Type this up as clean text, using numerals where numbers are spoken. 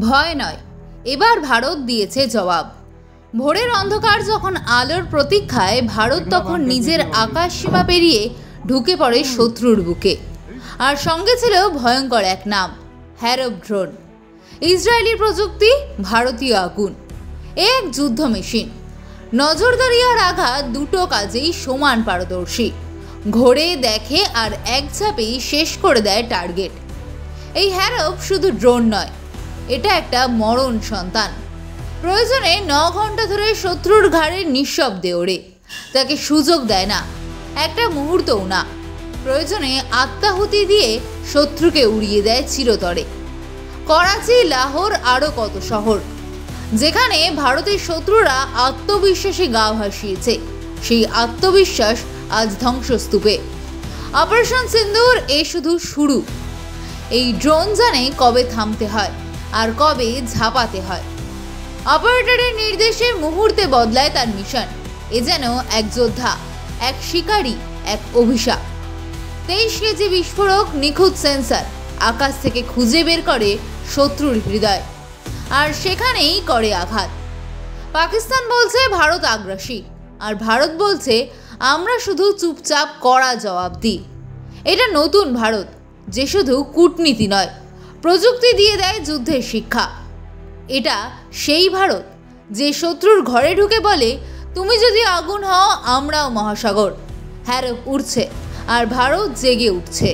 ভয় নয়, এবার ভারত দিয়েছে জবাব। ভোরের অন্ধকার যখন আলোর প্রতীক্ষায়, ভারত তখন নিজের আকাশ সীমা পেরিয়ে ঢুকে পড়ে শত্রুর বুকে। আর সঙ্গে ছিল ভয়ঙ্কর এক নাম, হ্যারপ ড্রোন। ইসরায়েলি প্রযুক্তি, ভারতীয় আগুন। এক যুদ্ধ মেশিন, নজরদারি আর আঘাত দুটো কাজেই সমান পারদর্শী। ঘোরে, দেখে আর এক ঝাপেই শেষ করে দেয় টার্গেট। এই হ্যারপ শুধু ড্রোন নয়, এটা একটা মরণ সন্তান। প্রয়োজনে 9 ঘন্টা ধরে শত্রুর ঘাড়ে নিঃশব্দে ওড়ে, তাকে সুযোগ দেয় না, একটা মুহূর্তও না। প্রয়োজনে আত্মাহুতি দিয়ে শত্রুকে উড়িয়ে দেয় চিরতরে। করাচি, লাহোর, আরও কত শহর যেখানে ভারতের শত্রুরা আত্মবিশ্বাসী গা ভাসিয়েছে, সেই আত্মবিশ্বাস আজ ধ্বংসস্তূপে। অপারেশন সিন্দুর এ শুধু শুরু। এই ড্রোন জানে কবে থামতে হয় আর কবে ঝাঁপাতে হয়। অপারেটরের নির্দেশে মুহূর্তে বদলায় তার মিশন। এ যেন এক যোদ্ধা, এক শিকারী, এক অভিশাপ। 23 কেজি বিস্ফোরক, নিখুঁত সেন্সার আকাশ থেকে খুঁজে বের করে শত্রুর হৃদয়, আর সেখানেই করে আঘাত। পাকিস্তান বলছে ভারত আগ্রাসী, আর ভারত বলছে আমরা শুধু চুপচাপ কড়া জবাব দিই। এটা নতুন ভারত, যে শুধু কূটনীতি নয়, প্রযুক্তি দিয়ে দেয় যুদ্ধের শিক্ষা। এটা সেই ভারত যে শত্রুর ঘরে ঢুকে বলে, তুমি যদি আগুন হও, আমরাও মহাসাগর। হ্যারপ উঠছে আর ভারত জেগে উঠছে।